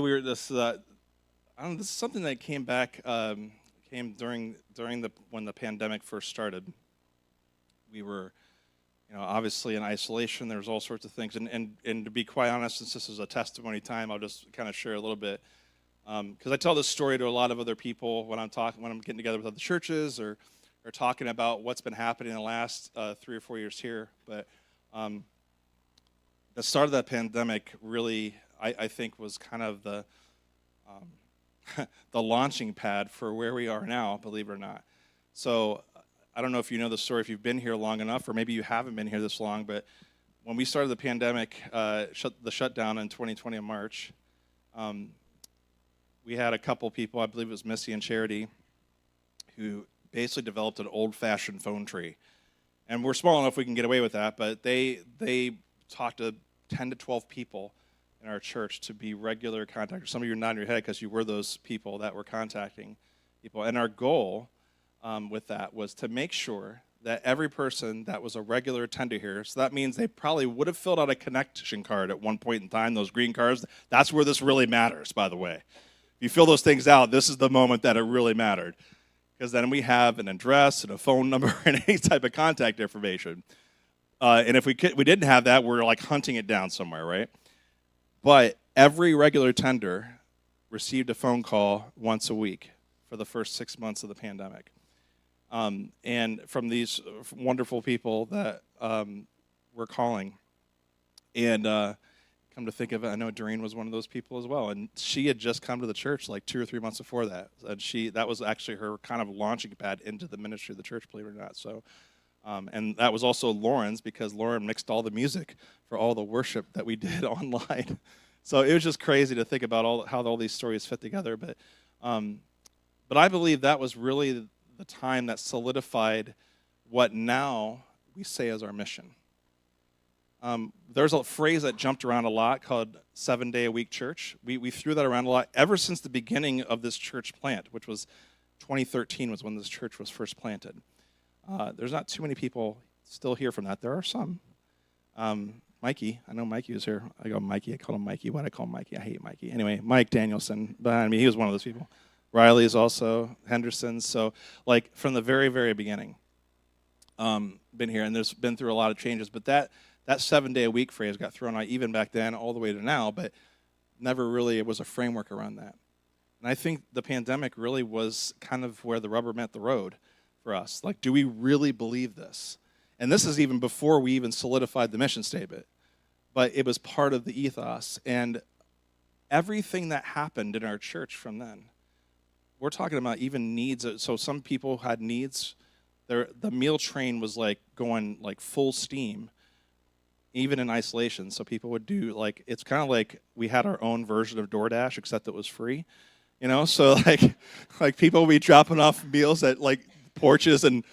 We were this. I don't know, this is something that came during the when the pandemic first started. We were, obviously in isolation. There's all sorts of things, and to be quite honest, since this is a testimony time, I'll just kind of share a little bit because I tell this story to a lot of other people when I'm getting together with other churches or talking about what's been happening in the last 3 or 4 years here. But um, the start of that pandemic really, I think, was kind of the launching pad for where we are now, believe it or not. So I don't know if you know the story, if you've been here long enough, or maybe you haven't been here this long, but when we started the pandemic, the shutdown in 2020 in March, um, we had a couple people, I believe it was Missy and Charity, who basically developed an old-fashioned phone tree. And we're small enough we can get away with that, but they talked to 10 to 12 people in our church to be regular contactors. Some of you are nodding your head because you were those people that were contacting people. And our goal with that was to make sure that every person that was a regular attender here, so that means they probably would have filled out a connection card at one point in time, those green cards. That's where this really matters, by the way. If you fill those things out, this is the moment that it really mattered. Because then we have an address and a phone number and any type of contact information. And if we didn't have that, we're like hunting it down somewhere, right? But every regular attender received a phone call once a week for the first 6 months of the pandemic. And from these wonderful people that were calling. And come to think of it, I know Doreen was one of those people as well. And she had just come to the church like 2 or 3 months before that. And that was actually her kind of launching pad into the ministry of the church, believe it or not. So, and that was also Lauren's, because Lauren mixed all the music for all the worship that we did online. So it was just crazy to think about how all these stories fit together. But I believe that was really the time that solidified what now we say as our mission. There's a phrase that jumped around a lot called 7-day-a-week church. We threw that around a lot ever since the beginning of this church plant, which was 2013 was when this church was first planted. There's not too many people still here from that. There are some. Mikey, I know Mikey was here. I call him Mikey. Why'd I call him Mikey? I hate Mikey. Anyway, Mike Danielson behind me, he was one of those people. Riley is also, Henderson. So, like, from the very, very beginning, been here, and there's been through a lot of changes. But that 7-day-a-week phrase got thrown out even back then all the way to now, but never really was a framework around that. And I think the pandemic really was kind of where the rubber met the road for us. Like, do we really believe this? And this is even before we even solidified the mission statement. But it was part of the ethos. And everything that happened in our church from then, we're talking about even needs. So some people had needs. The meal train was like going like full steam, even in isolation. So people would do it's kind of like we had our own version of DoorDash, except it was free. So like people would be dropping off meals at like porches, and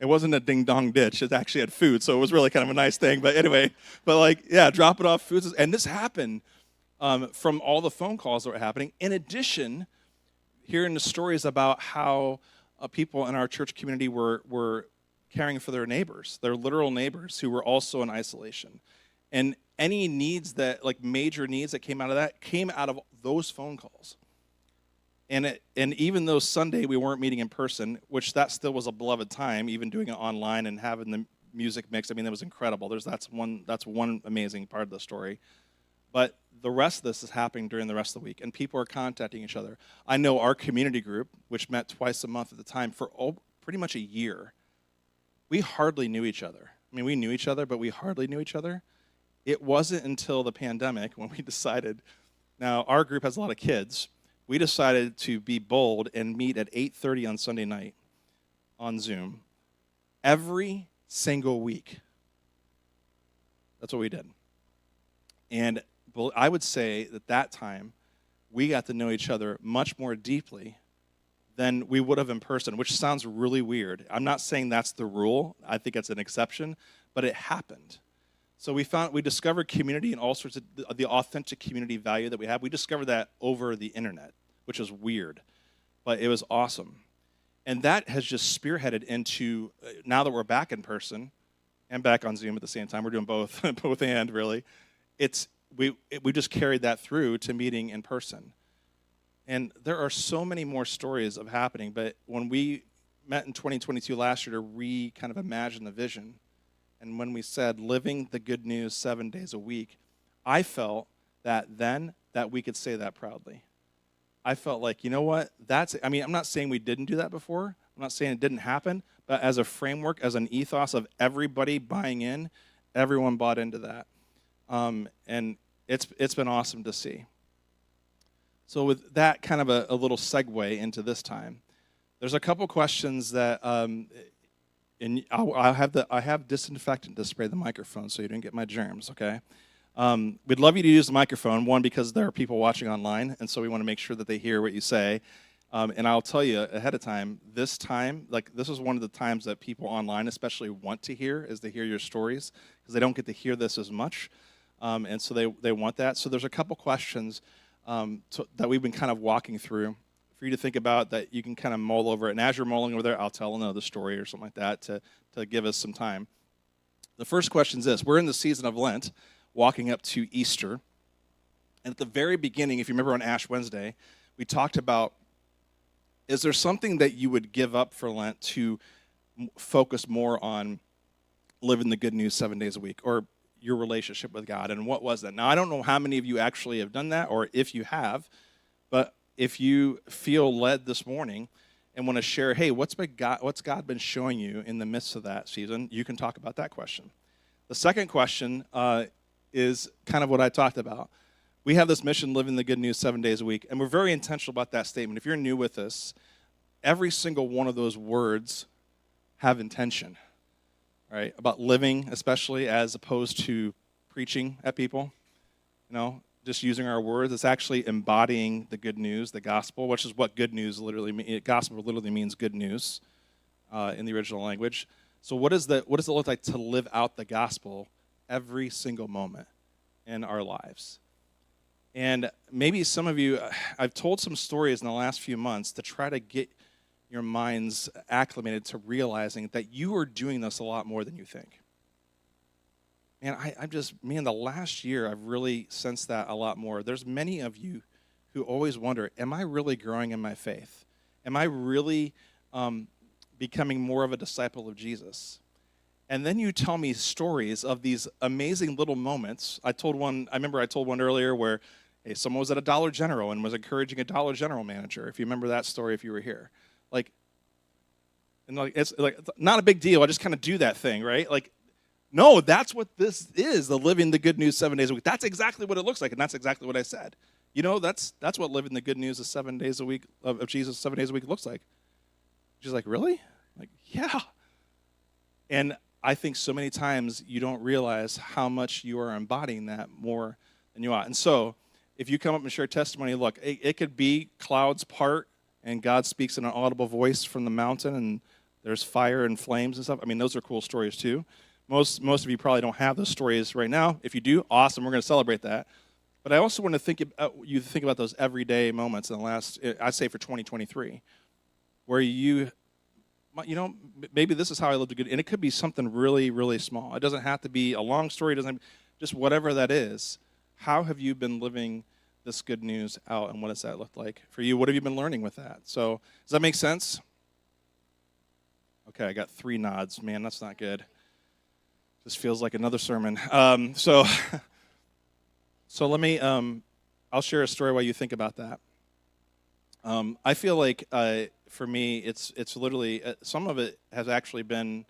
it wasn't a ding-dong ditch. It actually had food, so it was really kind of a nice thing. But anyway, dropping off foods. And this happened from all the phone calls that were happening. In addition, hearing the stories about how people in our church community were caring for their neighbors, their literal neighbors who were also in isolation. And any needs major needs that came out of that came out of those phone calls. And even though Sunday we weren't meeting in person, which that still was a beloved time, even doing it online and having the music mix, I mean, that was incredible. That's one amazing part of the story. But the rest of this is happening during the rest of the week, and people are contacting each other. I know our community group, which met twice a month at the time for pretty much a year, we hardly knew each other. I mean, we knew each other, but we hardly knew each other. It wasn't until the pandemic when we decided, now our group has a lot of kids, we decided to be bold and meet at 8:30 on Sunday night on Zoom every single week. That's what we did. And I would say that time we got to know each other much more deeply than we would have in person, which sounds really weird. I'm not saying that's the rule. I think it's an exception, but it happened. So we discovered community and all sorts of the authentic community value that we have. We discovered that over the internet, which is weird, but it was awesome. And that has just spearheaded into, now that we're back in person and back on Zoom at the same time, we're doing both, both and really, it's we just carried that through to meeting in person. And there are so many more stories of happening. But when we met in 2022 last year to kind of imagine the vision, and when we said living the good news 7 days a week, I felt that then that we could say that proudly. I felt like, you know what, I'm not saying we didn't do that before. I'm not saying it didn't happen, but as a framework, as an ethos of everybody buying in, everyone bought into that. And it's been awesome to see. So with that kind of a little segue into this time, there's a couple questions that, and I have disinfectant to spray the microphone so you don't get my germs, okay? We'd love you to use the microphone, one, because there are people watching online, and so we want to make sure that they hear what you say. And I'll tell you ahead of time, this is one of the times that people online especially want to hear, is to hear your stories, because they don't get to hear this as much. And so they want that. So there's a couple questions that we've been kind of walking through for you to think about that you can kind of mull over it. And as you're mulling over there, I'll tell another story or something like that to give us some time. The first question is this. We're in the season of Lent, walking up to Easter. And at the very beginning, if you remember on Ash Wednesday, we talked about, is there something that you would give up for Lent to focus more on living the good news 7 days a week, or your relationship with God? And what was that? Now, I don't know how many of you actually have done that, or if you have, but if you feel led this morning and want to share, hey, what's God been showing you in the midst of that season, you can talk about that question. The second question is kind of what I talked about. We have this mission, living the good news 7 days a week, and we're very intentional about that statement. If you're new with us, every single one of those words have intention, right? About living, especially, as opposed to preaching at people, just using our words. It's actually embodying the good news, the gospel, which is what good news literally means. Gospel literally means good news in the original language. So what does it look like to live out the gospel every single moment in our lives? And maybe some of you, I've told some stories in the last few months to try to get your minds acclimated to realizing that you are doing this a lot more than you think. And the last year, I've really sensed that a lot more. There's many of you who always wonder, am I really growing in my faith? Am I really becoming more of a disciple of Jesus? And then you tell me stories of these amazing little moments. I remember I told one earlier where, hey, someone was at a Dollar General and was encouraging a Dollar General manager. If you remember that story, if you were here. It's not a big deal. I just kind of do that thing, right? No, that's what this is, the living the good news 7 days a week. That's exactly what it looks like, and that's exactly what I said. That's what living the good news of 7 days a week of Jesus 7 days a week looks like. She's like, really? Yeah. And I think so many times you don't realize how much you are embodying that more than you ought. And so if you come up and share testimony, look, it could be clouds part and God speaks in an audible voice from the mountain and there's fire and flames and stuff. Those are cool stories too. Most of you probably don't have those stories right now. If you do, awesome, we're going to celebrate that. But I also want to think about those everyday moments in the last, I'd say for 2023, where maybe this is how I lived a good, and it could be something really, really small. It doesn't have to be a long story. Just whatever that is. How have you been living this good news out, and what does that look like for you? What have you been learning with that? So does that make sense? Okay, I got 3 nods. Man, that's not good. This feels like another sermon. So let me, I'll share a story while you think about that. I feel like for me, it's literally, some of it has actually been,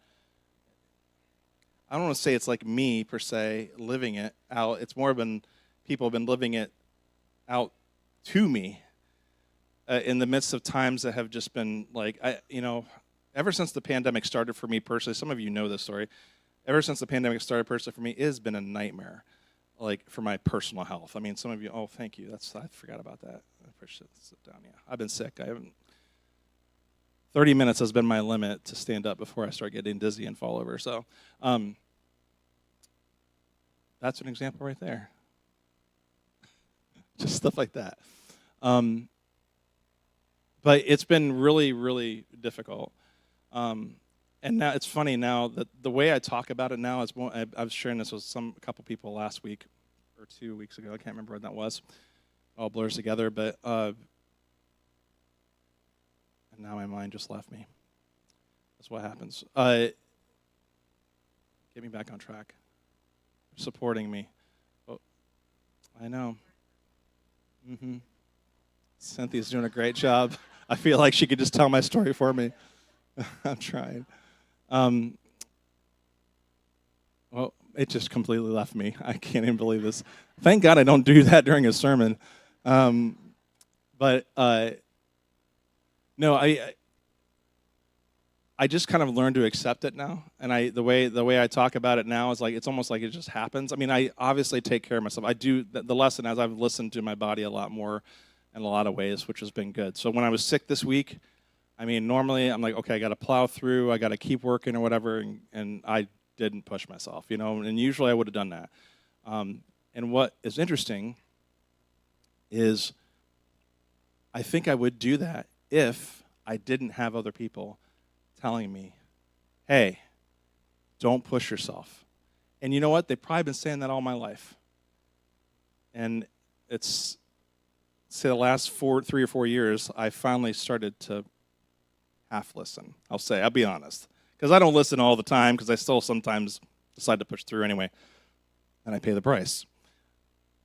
I don't want to say it's like me per se living it out. It's more been people have been living it out to me in the midst of times that have just been ever since the pandemic started for me personally. Some of you know this story. Ever since the pandemic started personally for me, it has been a nightmare, for my personal health. Some of you, oh, thank you. I forgot about that. I appreciate it. Sit down. Yeah, I've been sick. 30 minutes has been my limit to stand up before I start getting dizzy and fall over. So that's an example right there. Just stuff like that. But it's been really, really difficult. And now it's funny now that the way I talk about it now is more, I was sharing this with a couple people last week or 2 weeks ago. I can't remember when that was. It all blurs together, but and now my mind just left me. That's what happens. Get me back on track. Supporting me. Oh, I know. Cynthia's doing a great job. I feel like she could just tell my story for me. I'm trying. Well, it just completely left me. I can't even believe this. Thank God I don't do that during a sermon. But no, I just kind of learned to accept it now, and the way I talk about it now is like it's almost like it just happens. I mean, I obviously take care of myself. I do the lesson as I've listened to my body a lot more in a lot of ways, which has been good. So when I was sick this week, I mean, normally I'm like, okay, I got to plow through, I got to keep working or whatever, and I didn't push myself, and usually I would have done that. And what is interesting is I think I would do that if I didn't have other people telling me, hey, don't push yourself. And you know what? They've probably been saying that all my life. And it's, say, the last 3 or 4 years, I finally started to half listen. I'll be honest. Because I don't listen all the time, because I still sometimes decide to push through anyway. And I pay the price.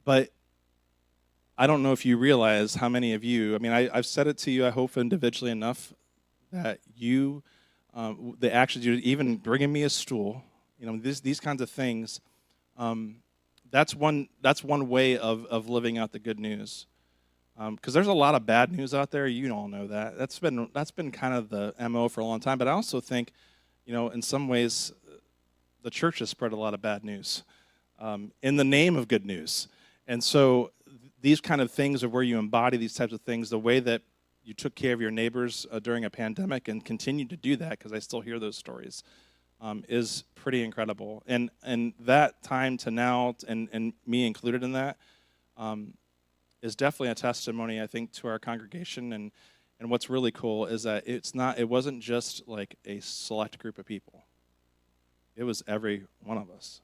But I don't know if you realize how many of you, I mean, I've said it to you, I hope individually enough, that the actions you even bringing me a stool, these kinds of things, that's one way of living out the good news. Because there's a lot of bad news out there. You all know that. That's been kind of the MO for a long time. But I also think, in some ways, the church has spread a lot of bad news in the name of good news. And so these kind of things are where you embody these types of things, the way that you took care of your neighbors during a pandemic and continue to do that, because I still hear those stories, is pretty incredible. And that time to now, and me included in that, is definitely a testimony, I think, to our congregation. And what's really cool is that it wasn't just like a select group of people. It was every one of us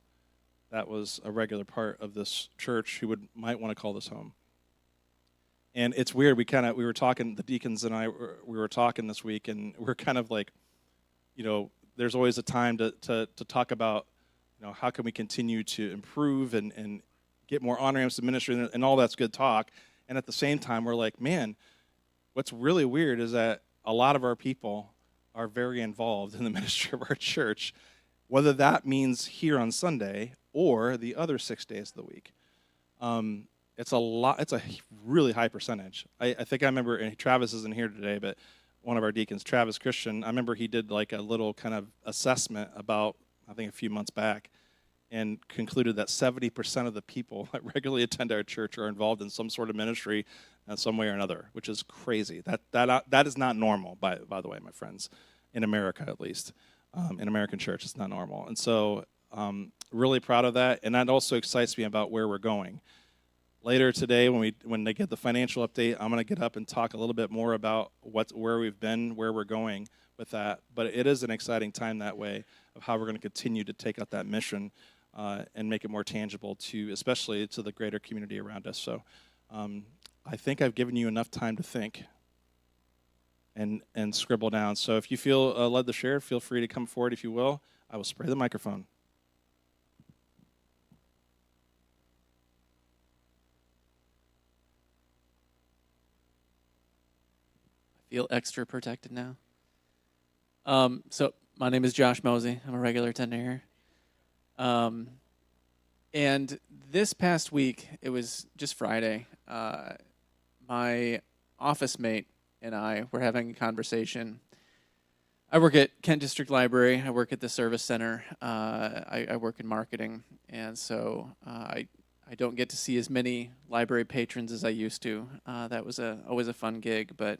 that was a regular part of this church who might want to call this home. And it's weird. We were talking, the deacons and I, we were talking this week, and we're kind of like, there's always a time to talk about, how can we continue to improve and get more on-ramps to ministry, and all that's good talk. And at the same time, we're like, man, what's really weird is that a lot of our people are very involved in the ministry of our church, whether that means here on Sunday or the other 6 days of the week. It's a lot. It's a really high percentage. I think I remember, and Travis isn't here today, but one of our deacons, Travis Christian, I remember he did like a little kind of assessment about, I think, a few months back, and concluded that 70% of the people that regularly attend our church are involved in some sort of ministry in some way or another, which is crazy. That is not normal, by the way, my friends, in America at least. In American church, it's not normal. And so really proud of that, and that also excites me about where we're going. Later today, when they get the financial update, I'm going to get up and talk a little bit more about where we've been, where we're going with that. But it is an exciting time that way of how we're going to continue to take out that mission and make it more tangible especially to the greater community around us. So I think I've given you enough time to think and scribble down. So if you feel led to share, feel free to come forward if you will. I will spray the microphone. Feel extra protected now. So my name is Josh Mosey. I'm a regular attender here. And this past week, it was just Friday, my office mate and I were having a conversation. I work at Kent District Library. I work at the service center. I work in marketing. And so I don't get to see as many library patrons as I used to. That was always a fun gig, but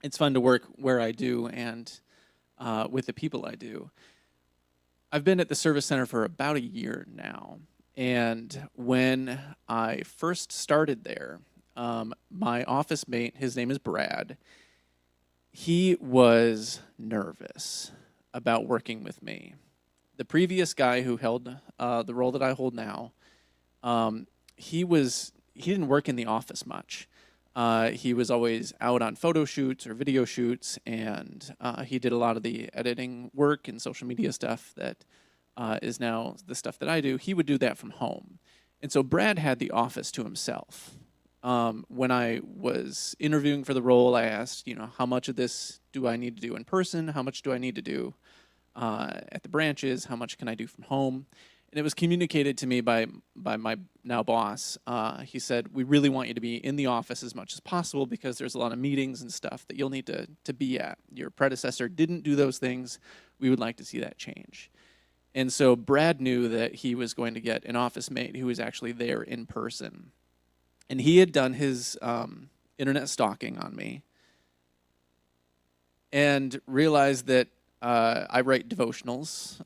it's fun to work where I do and with the people I do. I've been at the service center for about a year now, and when I first started there, my office mate, his name is Brad, he was nervous about working with me. The previous guy who held the role that I hold now He didn't work in the office much. He was always out on photo shoots or video shoots, and he did a lot of the editing work and social media stuff that is now the stuff that I do. He would do that from home. And so Brad had the office to himself. When I was interviewing for the role, I asked, how much of this do I need to do in person? How much do I need to do at the branches? How much can I do from home? And it was communicated to me by my now boss. He said, we really want you to be in the office as much as possible because there's a lot of meetings and stuff that you'll need to be at. Your predecessor didn't do those things. We would like to see that change. And so Brad knew that he was going to get an office mate who was actually there in person. And he had done his internet stalking on me and realized that I write devotionals.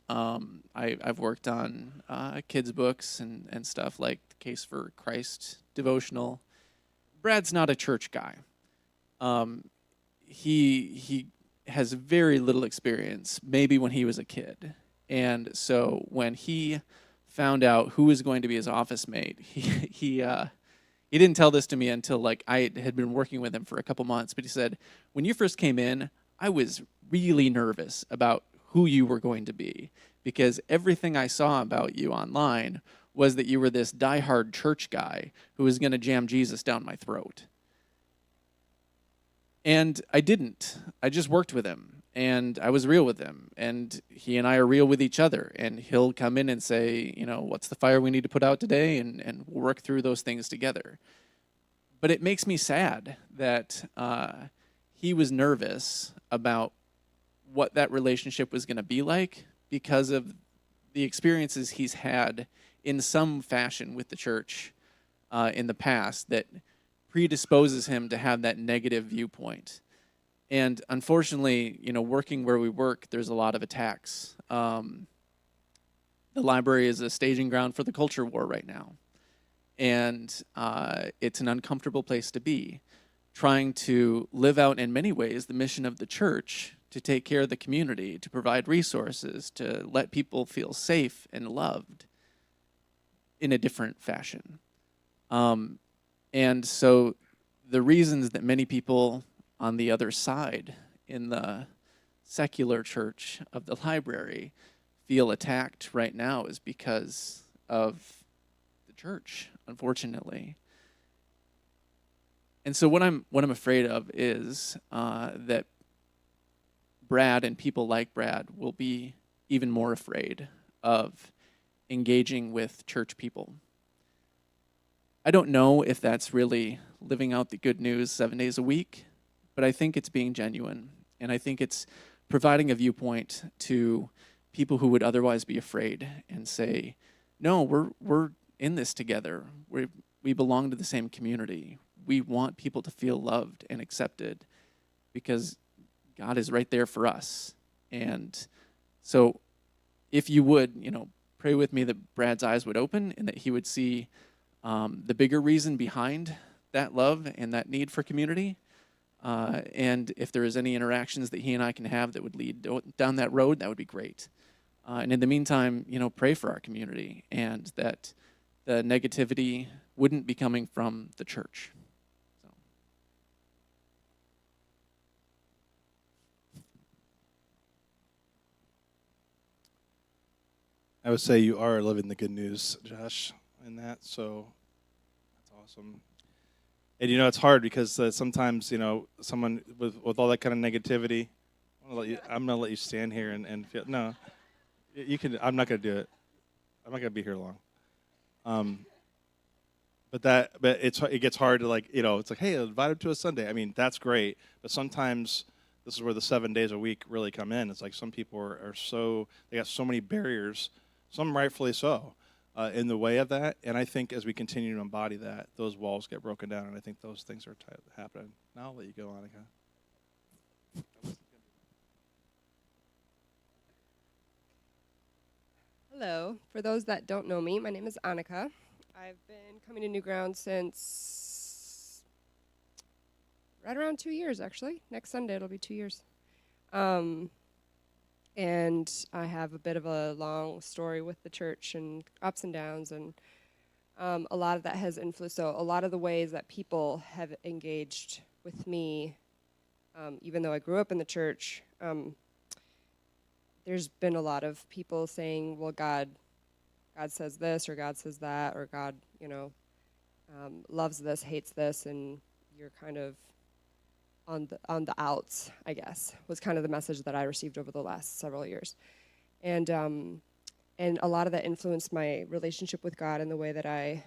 I've worked on kids' books and stuff like the Case for Christ devotional. Brad's not a church guy. He has very little experience, maybe when he was a kid. And so when he found out who was going to be his office mate, he didn't tell this to me until like I had been working with him for a couple months. But he said, when you first came in, I was really nervous about who you were going to be because everything I saw about you online was that you were this diehard church guy who was going to jam Jesus down my throat. And I didn't. I just worked with him, and I was real with him, and he and I are real with each other. And he'll come in and say, what's the fire we need to put out today, and we'll work through those things together. But it makes me sad that he was nervous about what that relationship was going to be like because of the experiences he's had in some fashion with the church in the past that predisposes him to have that negative viewpoint. And unfortunately, working where we work, there's a lot of attacks. The library is a staging ground for the culture war right now. And it's an uncomfortable place to be, trying to live out in many ways the mission of the church to take care of the community, to provide resources, to let people feel safe and loved in a different fashion. And so the reasons that many people on the other side in the secular church of the library feel attacked right now is because of the church, unfortunately. And so what I'm afraid of is that Brad and people like Brad will be even more afraid of engaging with church people. I don't know if that's really living out the good news 7 days a week, but I think it's being genuine, and I think it's providing a viewpoint to people who would otherwise be afraid and say, no, we're in this together. We belong to the same community. We want people to feel loved and accepted because God is right there for us. And so if you would, pray with me that Brad's eyes would open and that he would see the bigger reason behind that love and that need for community. And if there is any interactions that he and I can have that would lead down that road, that would be great. And in the meantime, pray for our community and that the negativity wouldn't be coming from the church. So. I would say you are living the good news, Josh, in that. So that's awesome. And it's hard because sometimes someone with all that kind of negativity. I'm gonna let you stand here and feel. No, you can. I'm not gonna do it. I'm not gonna be here long. But it gets hard to it's like, hey, invite them to a Sunday. I mean, that's great, but sometimes this is where the 7 days a week really come in. It's like some people are they got so many barriers, some rightfully so, in the way of that. And I think as we continue to embody that, those walls get broken down, and I think those things are happening. Now I'll let you go, Annika. Hello. For those that don't know me, my name is Annika. I've been coming to New Ground since right around 2 years, actually. Next Sunday, it'll be 2 years. And I have a bit of a long story with the church and ups and downs. And a lot of that has influenced. So a lot of the ways that people have engaged with me, even though I grew up in the church, there's been a lot of people saying, "Well, God says this, or God says that, or God, loves this, hates this," and you're kind of on the outs, I guess, was kind of the message that I received over the last several years. And a lot of that influenced my relationship with God and the way that I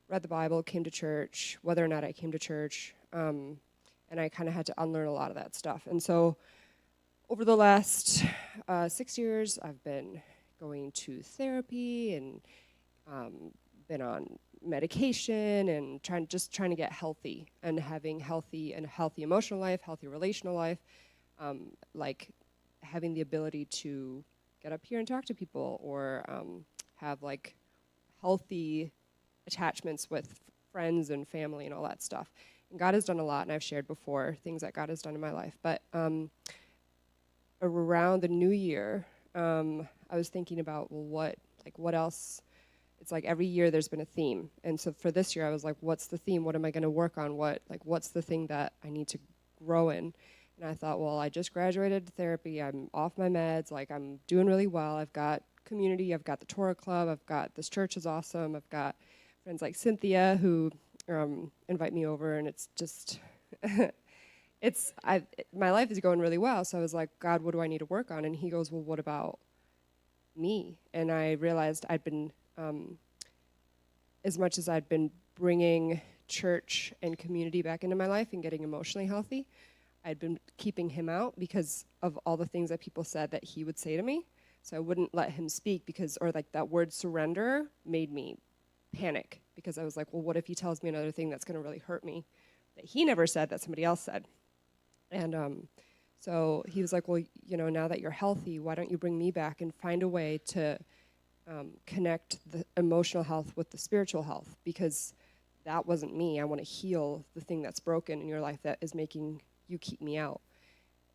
read the Bible, came to church, whether or not I came to church, and I kind of had to unlearn a lot of that stuff. And so over the last 6 years, I've been going to therapy and been on medication and trying to get healthy and having healthy emotional life, healthy relational life, like having the ability to get up here and talk to people, or have like healthy attachments with friends and family and all that stuff. And God has done a lot, and I've shared before things that God has done in my life. But around the new year, I was thinking about, well, what else? It's like every year there's been a theme. And so for this year, I was like, what's the theme? What am I going to work on? What's the thing that I need to grow in? And I thought, well, I just graduated therapy. I'm off my meds. Like, I'm doing really well. I've got community. I've got the Torah Club. I've got this church is awesome. I've got friends like Cynthia who invite me over, and it's just, my life is going really well. So I was like, God, what do I need to work on? And he goes, well, what about me? And I realized I'd been, as much as I'd been bringing church and community back into my life and getting emotionally healthy, I'd been keeping him out because of all the things that people said that he would say to me. So I wouldn't let him speak that word surrender made me panic, because I was like, well, what if he tells me another thing that's going to really hurt me that he never said that somebody else said? And so he was like, well, now that you're healthy, why don't you bring me back and find a way to connect the emotional health with the spiritual health, because that wasn't me. I want to heal the thing that's broken in your life that is making you keep me out.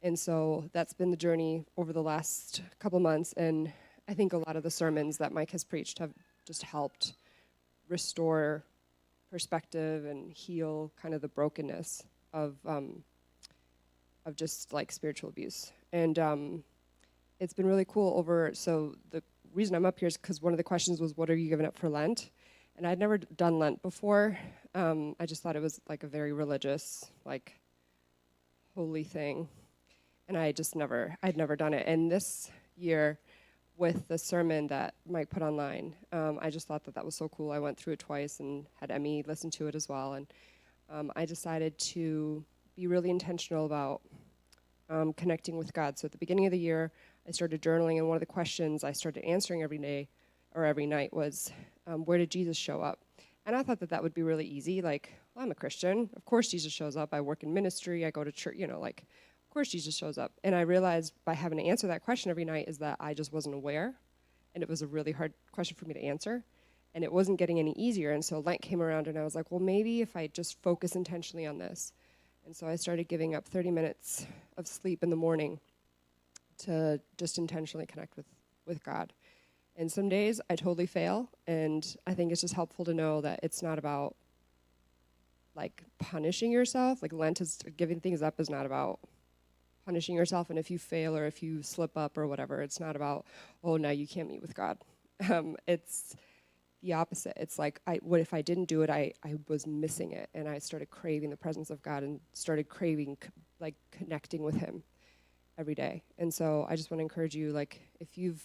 And so that's been the journey over the last couple months, and I think a lot of the sermons that Mike has preached have just helped restore perspective and heal kind of the brokenness of just like spiritual abuse. And it's been really cool so the reason I'm up here is because one of the questions was, what are you giving up for Lent? And I'd never done Lent before. I just thought it was like a very religious, like holy thing. And I'd never done it. And this year, with the sermon that Mike put online, I just thought that was so cool. I went through it twice and had Emmy listen to it as well. And I decided to be really intentional about connecting with God. So at the beginning of the year, I started journaling, and one of the questions I started answering every day or every night was, where did Jesus show up? And I thought that would be really easy. Like, well, I'm a Christian. Of course Jesus shows up. I work in ministry. I go to church, of course Jesus shows up. And I realized by having to answer that question every night is that I just wasn't aware. And it was a really hard question for me to answer. And it wasn't getting any easier. And so Lent came around, and I was like, well, maybe if I just focus intentionally on this. And so I started giving up 30 minutes of sleep in the morning to just intentionally connect with God. And some days I totally fail, and I think it's just helpful to know that it's not about like punishing yourself. Like Lent is giving things up is not about punishing yourself, and if you fail or if you slip up or whatever, it's not about, oh, now you can't meet with God. It's the opposite. It's like, what if I didn't do it, I was missing it, and I started craving the presence of God and started craving like connecting with him every day. And so I just want to encourage you, like, if you've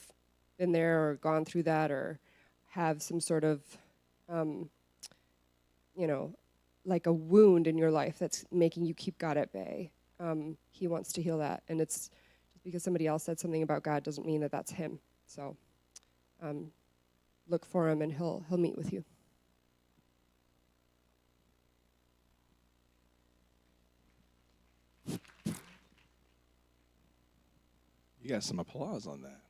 been there or gone through that or have some sort of, like a wound in your life that's making you keep God at bay, he wants to heal that. And it's just because somebody else said something about God doesn't mean that that's him. So look for him, and he'll meet with you. You got some applause on that.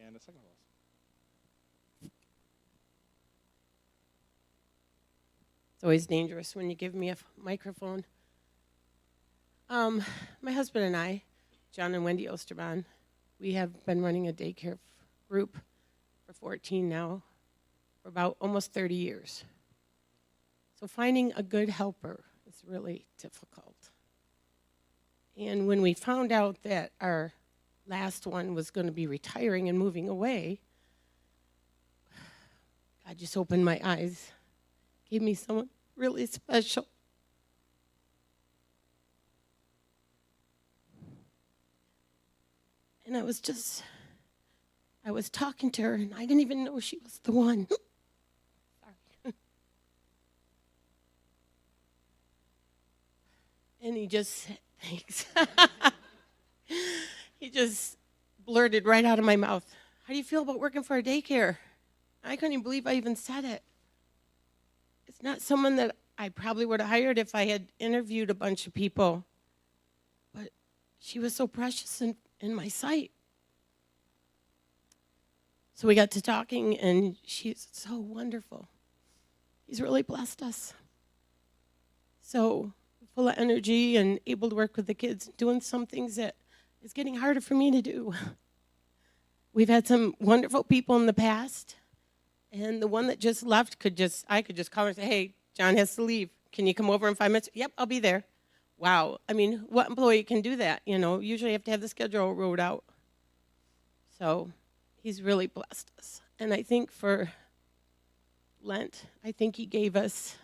And a second applause. It's always dangerous when you give me a microphone. My husband and I, John and Wendy Osterman, we have been running a daycare group for 14 now, for about almost 30 years. So finding a good helper is really difficult. And when we found out that our last one was going to be retiring and moving away, God just opened my eyes, gave me someone really special. And I was talking to her, and I didn't even know she was the one. Sorry. And he just said, thanks. He just blurted right out of my mouth, how do you feel about working for a daycare? I couldn't even believe I even said it. It's not someone that I probably would have hired if I had interviewed a bunch of people. But she was so precious in my sight. So we got to talking, and she's so wonderful. He's really blessed us. So full of energy and able to work with the kids, doing some things that is getting harder for me to do. We've had some wonderful people in the past, and the one that just left I could just call her and say, hey, John has to leave. Can you come over in 5 minutes? Yep, I'll be there. Wow. I mean, what employee can do that? You know, usually you have to have the schedule wrote out. So he's really blessed us. And I think for Lent, I think he gave us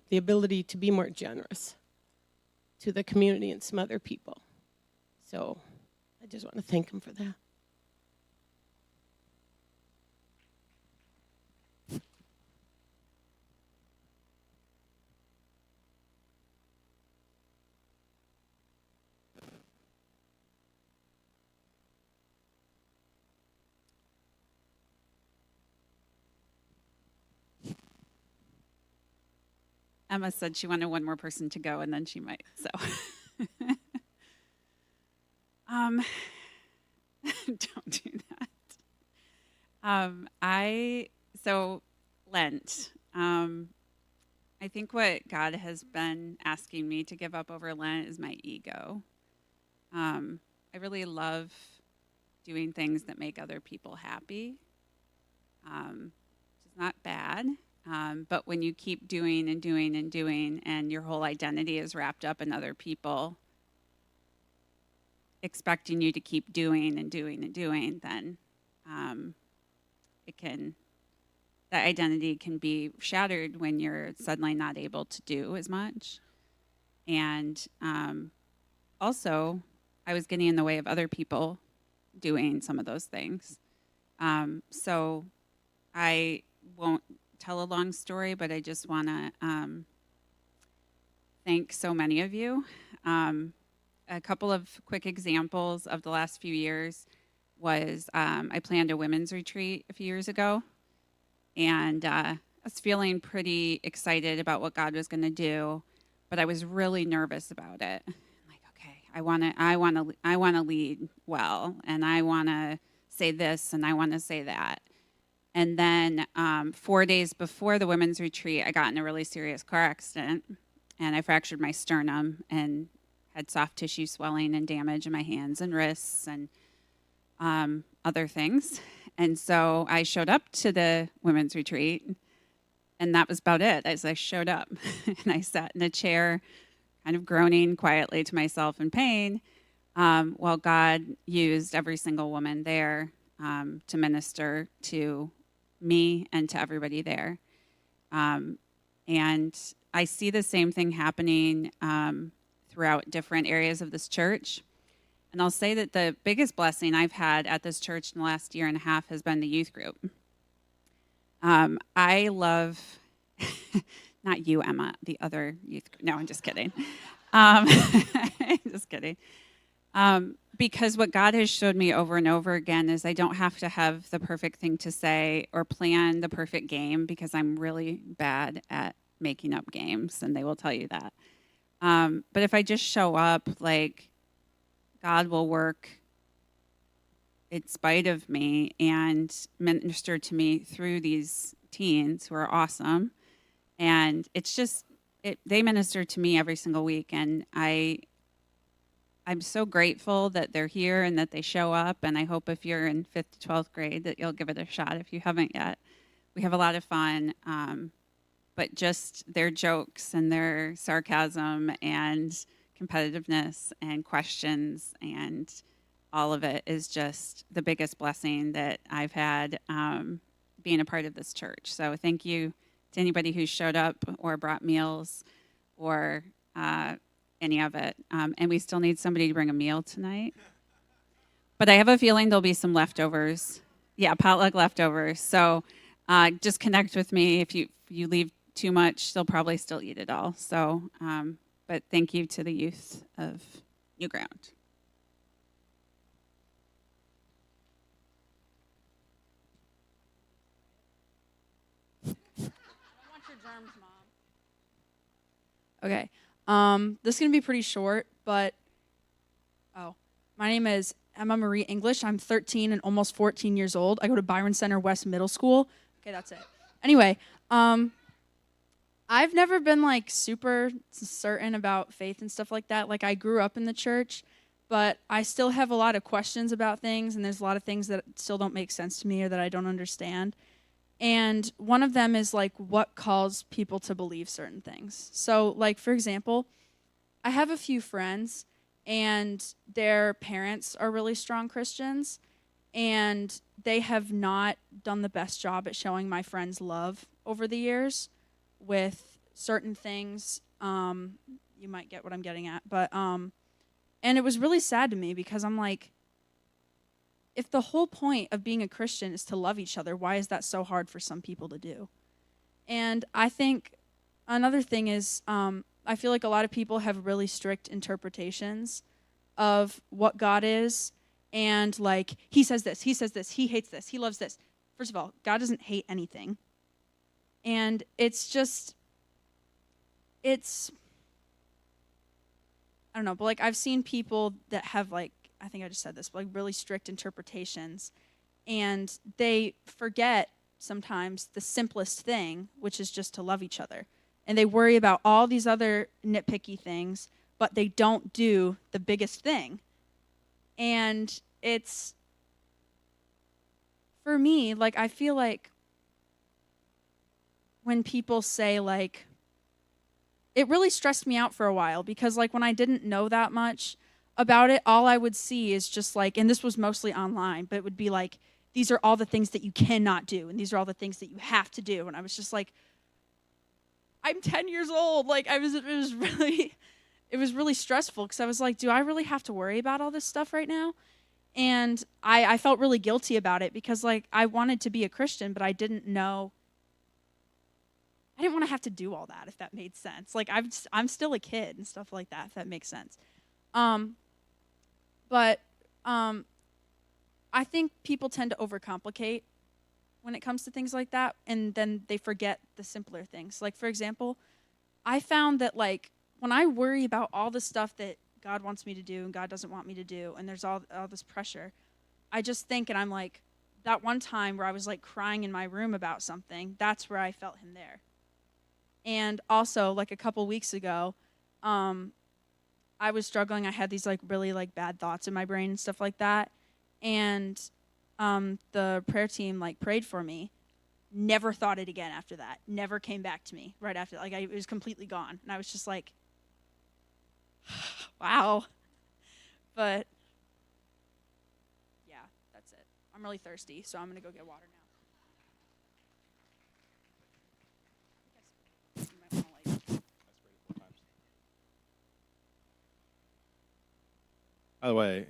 the ability to be more generous to the community and some other people. So I just want to thank him for that. Emma said she wanted one more person to go, and then she might. So, don't do that. So Lent. I think what God has been asking me to give up over Lent is my ego. I really love doing things that make other people happy. Which is not bad. But when you keep doing and doing and doing, and your whole identity is wrapped up in other people expecting you to keep doing and doing and doing, then that identity can be shattered when you're suddenly not able to do as much. And also, I was getting in the way of other people doing some of those things. So I won't tell a long story, but I just want to thank so many of you. A couple of quick examples of the last few years was I planned a women's retreat a few years ago, and I was feeling pretty excited about what God was going to do, but I was really nervous about it. Like, okay, I want to lead well, and I want to say this, and I want to say that. And then 4 days before the women's retreat, I got in a really serious car accident, and I fractured my sternum and had soft tissue swelling and damage in my hands and wrists and other things. And so I showed up to the women's retreat, and that was about it. As I showed up, and I sat in a chair, kind of groaning quietly to myself in pain, while God used every single woman there to minister to me and to everybody there. And I see the same thing happening throughout different areas of this church. And I'll say that the biggest blessing I've had at this church in the last year and a half has been the youth group. I love, not you, Emma, the other youth group. No, I'm just kidding. Just kidding. Because what God has showed me over and over again is I don't have to have the perfect thing to say or plan the perfect game, because I'm really bad at making up games, and they will tell you that. But if I just show up, like, God will work in spite of me and minister to me through these teens who are awesome. And it's just, they minister to me every single week, and I I'm so grateful that they're here and that they show up. And I hope if you're in 5th to 12th grade that you'll give it a shot if you haven't yet. We have a lot of fun, but just their jokes and their sarcasm and competitiveness and questions and all of it is just the biggest blessing that I've had being a part of this church. So thank you to anybody who showed up or brought meals or any of it. And we still need somebody to bring a meal tonight. But I have a feeling there'll be some leftovers. Yeah, potluck leftovers. So just connect with me. If you leave too much, they'll probably still eat it all. So, but thank you to the youth of New Ground. Okay. This is gonna be pretty short, but my name is Emma Marie English. I'm 13 and almost 14 years old. I go to Byron Center West Middle School. Okay, that's it. Anyway, I've never been like super certain about faith and stuff like that. Like I grew up in the church, but I still have a lot of questions about things, and there's a lot of things that still don't make sense to me or that I don't understand. And one of them is like what calls people to believe certain things. So, like, for example, I have a few friends and their parents are really strong Christians, and they have not done the best job at showing my friends love over the years with certain things. You might get what I'm getting at, but and it was really sad to me because I'm like, if the whole point of being a Christian is to love each other, why is that so hard for some people to do? And I think another thing is I feel like a lot of people have really strict interpretations of what God is. And like, he says this, he hates this, he loves this. First of all, God doesn't hate anything. And it's I don't know, but like I've seen people that have like, I think I just said this, but like really strict interpretations. And they forget sometimes the simplest thing, which is just to love each other. And they worry about all these other nitpicky things, but they don't do the biggest thing. And it's, for me, like, I feel like when people say, like, it really stressed me out for a while because, like, when I didn't know that much about it, all I would see is just, like, and this was mostly online, but it would be, like, these are all the things that you cannot do, and these are all the things that you have to do. And I was just like, I'm 10 years old. Like, it was really stressful because I was like, do I really have to worry about all this stuff right now? And I felt really guilty about it because, like, I wanted to be a Christian, but I didn't want to have to do all that, if that made sense. Like, I'm still a kid and stuff like that, if that makes sense. But I think people tend to overcomplicate when it comes to things like that, and then they forget the simpler things. Like, for example, I found that, like, when I worry about all the stuff that God wants me to do and God doesn't want me to do, and there's all this pressure, I just think, and I'm like, that one time where I was, like, crying in my room about something, that's where I felt him there. And also, like, a couple weeks ago, I was struggling. I had these, like, really, like, bad thoughts in my brain and stuff like that. And the prayer team, like, prayed for me. Never thought it again after that. Never came back to me right after. Like, it was completely gone. And I was just like, wow. But, yeah, that's it. I'm really thirsty, so I'm going to go get water now. You might wanna, like, By the way,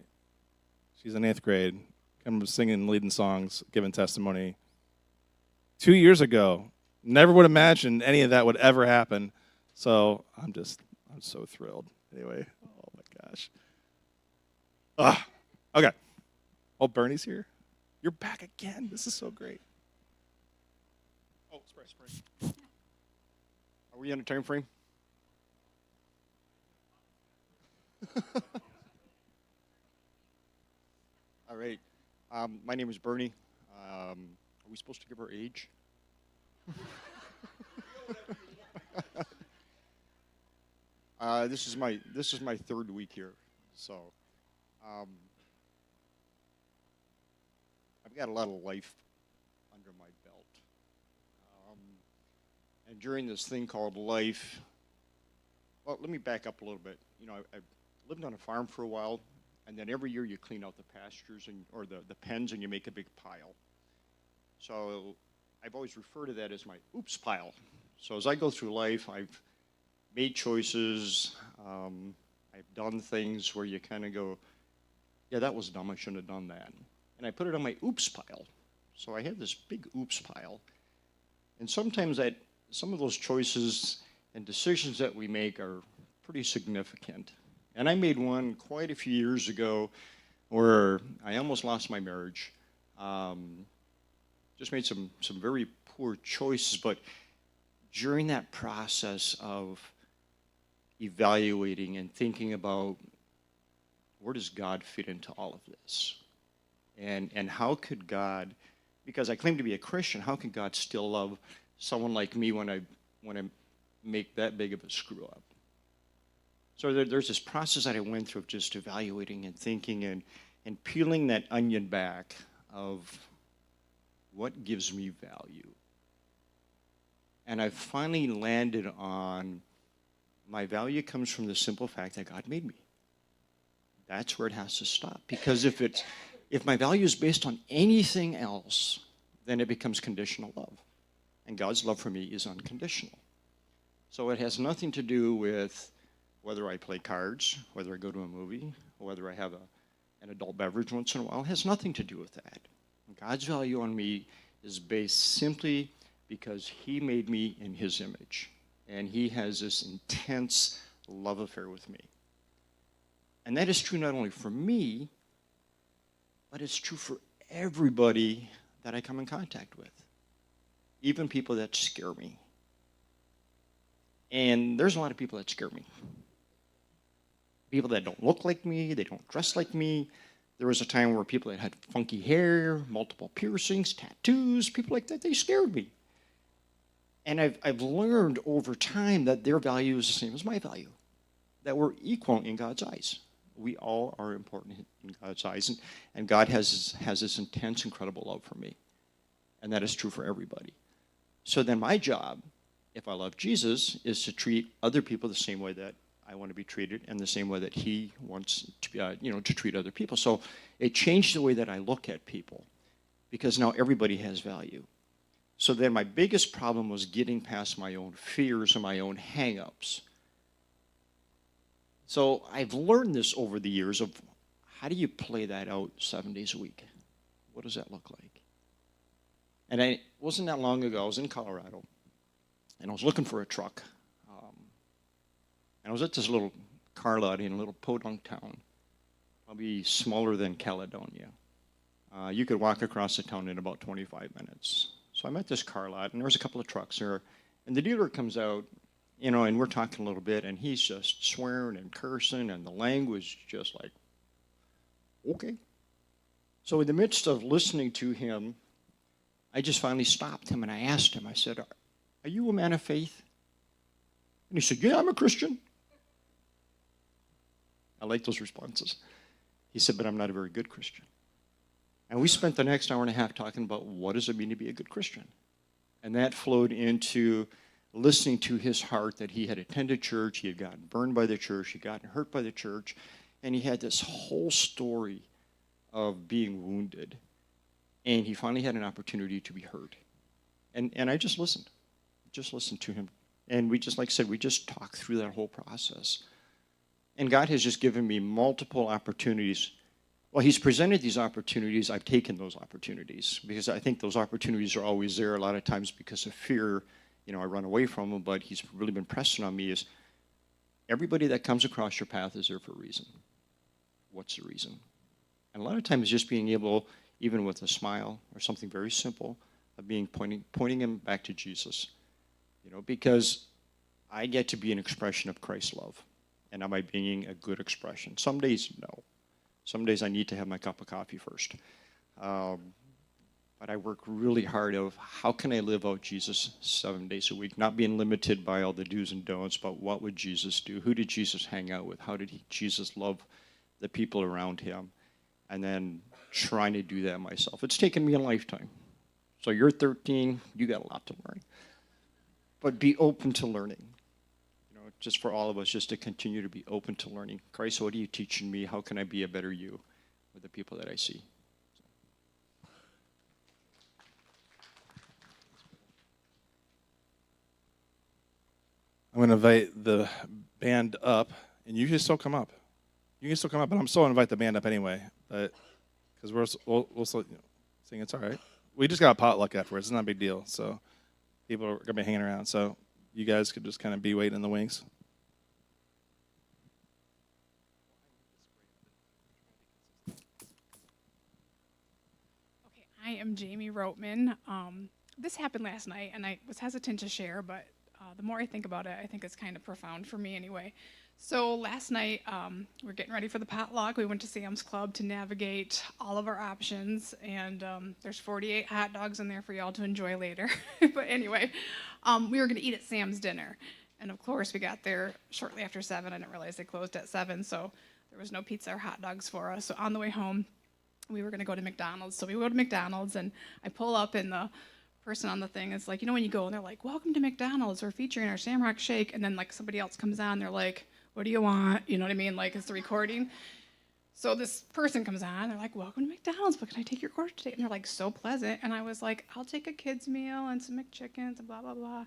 she's in 8th grade, kind of singing, leading songs, giving testimony. 2 years ago, never would imagine any of that would ever happen. So I'm so thrilled. Anyway, oh my gosh. Okay. Oh, Bernie's here. You're back again. This is so great. Oh, spray. Are we on a time frame? All right. My name is Bernie. Are we supposed to give our age? This is my third week here, So, um, I've got a lot of life under my belt. Um, and during this thing called life, well, let me back up a little bit. You know, I lived on a farm for a while, and then every year you clean out the pastures or the pens and you make a big pile. So I've always referred to that as my oops pile. So as I go through life, I've made choices, I've done things where you kind of go, yeah, that was dumb, I shouldn't have done that. And I put it on my oops pile. So I had this big oops pile. And sometimes some of those choices and decisions that we make are pretty significant. And I made one quite a few years ago where I almost lost my marriage. Just made some very poor choices, but during that process of evaluating and thinking about where does God fit into all of this? And how could God, because I claim to be a Christian, how can God still love someone like me when I make that big of a screw up? So there's this process that I went through of just evaluating and thinking and peeling that onion back of what gives me value. And I finally landed on my value comes from the simple fact that God made me. That's where it has to stop. Because if my value is based on anything else, then it becomes conditional love. And God's love for me is unconditional. So it has nothing to do with whether I play cards, whether I go to a movie, or whether I have an adult beverage once in a while. It has nothing to do with that. God's value on me is based simply because he made me in his image. And he has this intense love affair with me. And that is true not only for me, but it's true for everybody that I come in contact with, even people that scare me. And there's a lot of people that scare me. People that don't look like me, they don't dress like me. There was a time where people that had funky hair, multiple piercings, tattoos, people like that, they scared me. And I've learned over time that their value is the same as my value, that we're equal in God's eyes. We all are important in God's eyes, and God has this intense, incredible love for me. And that is true for everybody. So then my job, if I love Jesus, is to treat other people the same way that I want to be treated and the same way that he wants to treat other people. So it changed the way that I look at people because now everybody has value. So then my biggest problem was getting past my own fears and my own hang-ups. So I've learned this over the years of how do you play that out 7 days a week? What does that look like? And it wasn't that long ago, I was in Colorado, and I was looking for a truck. And I was at this little car lot in a little podunk town, probably smaller than Caledonia. You could walk across the town in about 25 minutes. So I'm at this car lot, and there's a couple of trucks there, and the dealer comes out, and we're talking a little bit, and he's just swearing and cursing, and the language just like, okay. So in the midst of listening to him, I just finally stopped him, and I asked him, I said, are you a man of faith? And he said, yeah, I'm a Christian. I like those responses. He said, but I'm not a very good Christian. And we spent the next hour and a half talking about what does it mean to be a good Christian. And that flowed into listening to his heart that he had attended church, he had gotten burned by the church, he had gotten hurt by the church, and he had this whole story of being wounded. And he finally had an opportunity to be heard. And I just listened to him. And we just, like I said, we just talked through that whole process. And God has just given me multiple opportunities. Well, he's presented these opportunities. I've taken those opportunities because I think those opportunities are always there a lot of times because of fear. I run away from them, but he's really been pressing on me is everybody that comes across your path is there for a reason. What's the reason? And a lot of times just being able, even with a smile or something very simple, of pointing him back to Jesus. Because I get to be an expression of Christ's love. And am I being a good expression? Some days, no. Some days I need to have my cup of coffee first. But I work really hard of how can I live out Jesus 7 days a week, not being limited by all the do's and don'ts, but what would Jesus do? Who did Jesus hang out with? How did Jesus love the people around him, and then trying to do that myself. It's taken me a lifetime. So you're 13, you got a lot to learn. But be open to learning. You know, just for all of us, just to continue to be open to learning. Christ, what are you teaching me? How can I be a better you with the people that I see? I'm going to invite the band up, and you can still come up. You can still come up, but I'm still going to invite the band up anyway, but because we'll still, sing. It's all right. We just got a potluck afterwards. It's not a big deal. So people are going to be hanging around. So you guys could just kind of be waiting in the wings. Okay, I am Jamie Roatman. This happened last night, and I was hesitant to share, but the more I think about it, I think it's kind of profound for me anyway. So last night, we're getting ready for the potluck. We went to Sam's Club to navigate all of our options, and there's 48 hot dogs in there for y'all to enjoy later. But anyway, we were going to eat at Sam's dinner, and of course, we got there shortly after 7. I didn't realize they closed at 7, so there was no pizza or hot dogs for us. So on the way home, we were going to go to McDonald's. So we go to McDonald's, and I pull up, and the person on the thing is like, you know, when you go and they're like, welcome to McDonald's, we're featuring our Shamrock Shake, and then like somebody else comes on, they're like, what do you want? You know what I mean? Like, it's the recording. So this person comes on, they're like, welcome to McDonald's, but can I take your order today? And they're like so pleasant. And I was like, I'll take a kid's meal and some McChickens and blah, blah, blah.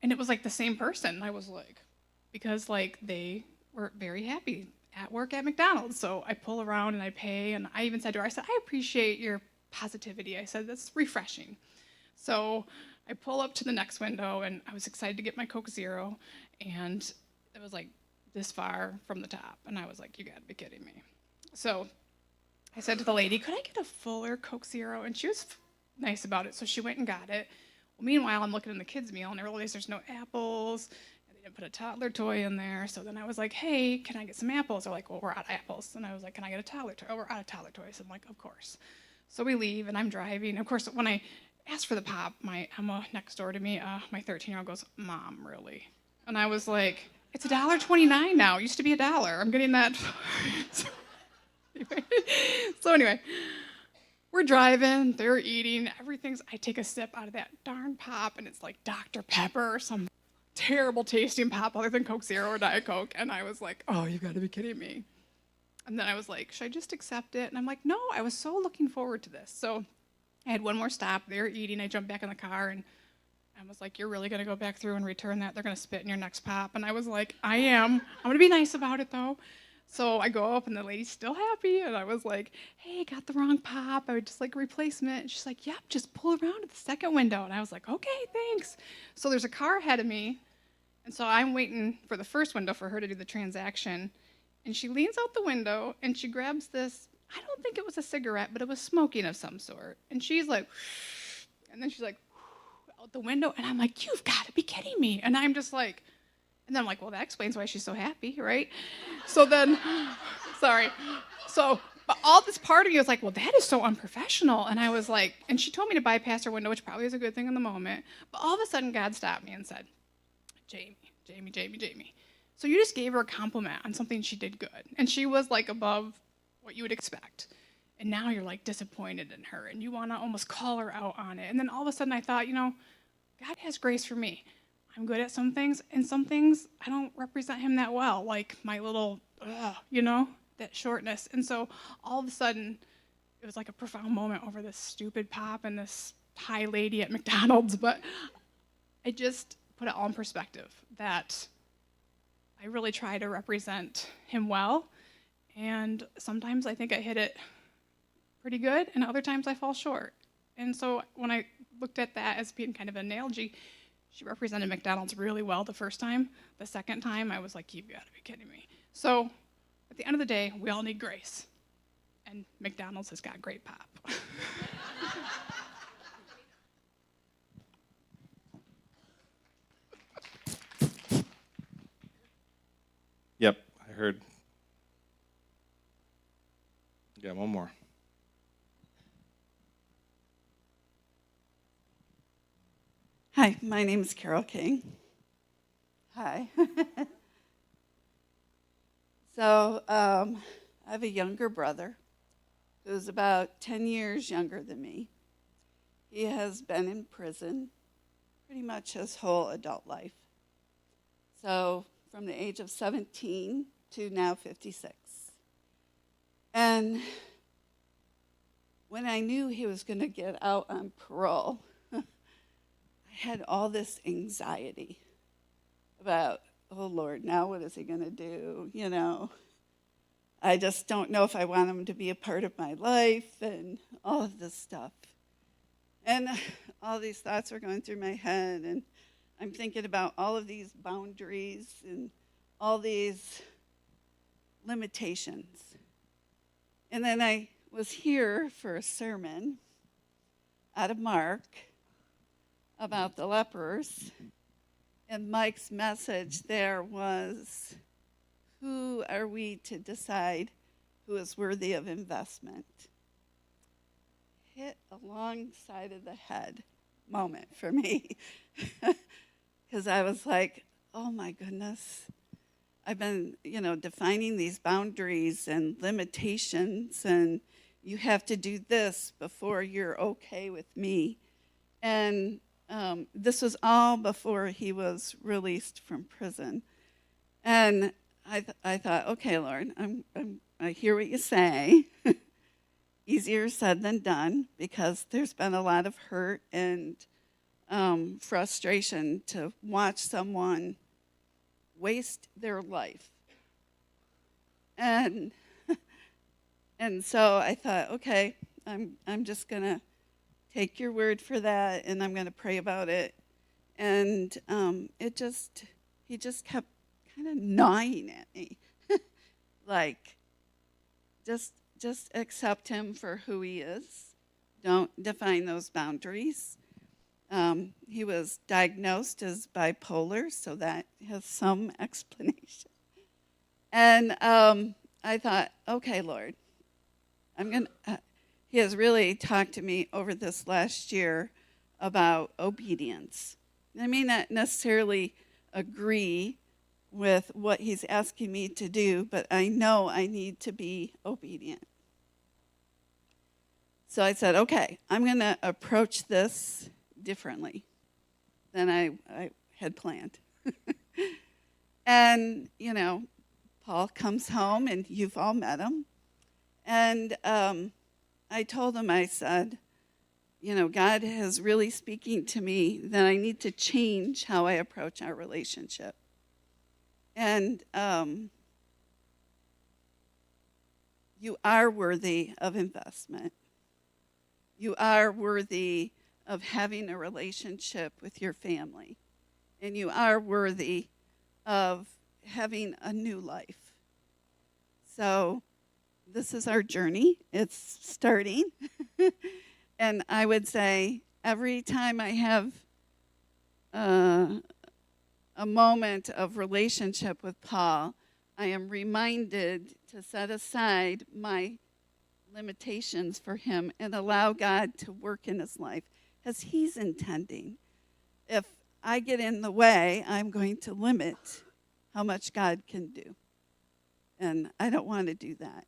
And it was like the same person. I was like, because like they were very happy at work at McDonald's. So I pull around and I pay, and I even said to her, I said, I appreciate your positivity. I said, that's refreshing. So I pull up to the next window, and I was excited to get my Coke Zero, and it was like this far from the top. And I was like, you gotta be kidding me. So I said to the lady, could I get a fuller Coke Zero? And she was nice about it, so she went and got it. Well, meanwhile, I'm looking in the kids' meal, and I realized there's no apples, and they didn't put a toddler toy in there. So then I was like, hey, can I get some apples? They're like, well, we're out of apples. And I was like, can I get a toddler toy? Oh, we're out of toddler toys. I'm like, of course. So we leave, and I'm driving. Of course, when I asked for the pop, my Emma next door to me, my 13-year-old goes, Mom, really? And I was like, it's $1.29 now. It used to be $1. I'm getting that. So anyway, we're driving. They're eating. I take a sip out of that darn pop, and it's like Dr. Pepper or some terrible tasting pop other than Coke Zero or Diet Coke. And I was like, oh, you got to be kidding me. And then I was like, should I just accept it? And I'm like, no, I was so looking forward to this. So I had one more stop. They were eating. I jumped back in the car, and I was like, you're really going to go back through and return that? They're going to spit in your next pop. And I was like, I am. I'm going to be nice about it, though. So I go up, and the lady's still happy. And I was like, hey, got the wrong pop. I would just like a replacement. And she's like, yep, just pull around to the second window. And I was like, okay, thanks. So there's a car ahead of me. And so I'm waiting for the first window for her to do the transaction. And she leans out the window, and she grabs this, I don't think it was a cigarette, but it was smoking of some sort. And she's like, and then she's like, out the window. And I'm like, you've got to be kidding me. And I'm just like, and then I'm like, well, that explains why she's so happy, right? So then, sorry. So, but all this part of me was like, well, that is so unprofessional. And I was like, and she told me to bypass her window, which probably is a good thing in the moment. But all of a sudden, God stopped me and said, Jamie. So you just gave her a compliment on something she did good. And she was like above what you would expect. And now you're like disappointed in her, and you want to almost call her out on it. And then all of a sudden I thought, you know, God has grace for me. I'm good at some things, and some things I don't represent him that well, like my little, you know, that shortness. And so all of a sudden it was like a profound moment over this stupid pop and this high lady at McDonald's. But I just put it all in perspective that I really try to represent him well. And sometimes I think I hit it pretty good, and other times I fall short. And so when I looked at that as being kind of an analogy, she represented McDonald's really well the first time. The second time, I was like, you've got to be kidding me. So at the end of the day, we all need grace. And McDonald's has got great pop. Yep, I heard. Got one more. Hi, my name is Carol King. Hi. So I have a younger brother who's about 10 years younger than me. He has been in prison pretty much his whole adult life. So from the age of 17 to now 56. And when I knew he was going to get out on parole, I had all this anxiety about, oh Lord, now what is he going to do? You know, I just don't know if I want him to be a part of my life and all of this stuff. And all these thoughts were going through my head, and I'm thinking about all of these boundaries and all these limitations. And then I was here for a sermon out of Mark about the lepers, and Mike's message there was, who are we to decide who is worthy of investment? Hit alongside of the head moment for me. Because I was like, oh my goodness. I've been, defining these boundaries and limitations, and you have to do this before you're okay with me. And this was all before he was released from prison. And I thought, okay, Lord, I hear what you say. Easier said than done, because there's been a lot of hurt and frustration to watch someone waste their life. And so I thought, okay, I'm just gonna take your word for that, and I'm gonna pray about it. And he just kept kind of gnawing at me, like, just accept him for who he is. Don't define those boundaries. He was diagnosed as bipolar, so that has some explanation. And I thought, okay, Lord, he has really talked to me over this last year about obedience. I may not necessarily agree with what he's asking me to do, but I know I need to be obedient. So I said, okay, I'm going to approach this differently than I had planned. And, Paul comes home, and you've all met him. And I told him, I said, God is really speaking to me that I need to change how I approach our relationship. And you are worthy of investment. You are worthy of having a relationship with your family. And you are worthy of having a new life. So this is our journey. It's starting. And I would say every time I have a moment of relationship with Paul, I am reminded to set aside my limitations for him and allow God to work in his life as he's intending. If I get in the way, I'm going to limit how much God can do. And I don't want to do that.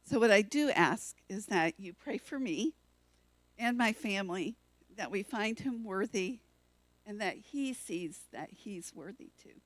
So what I do ask is that you pray for me and my family, that we find him worthy and that he sees that he's worthy too.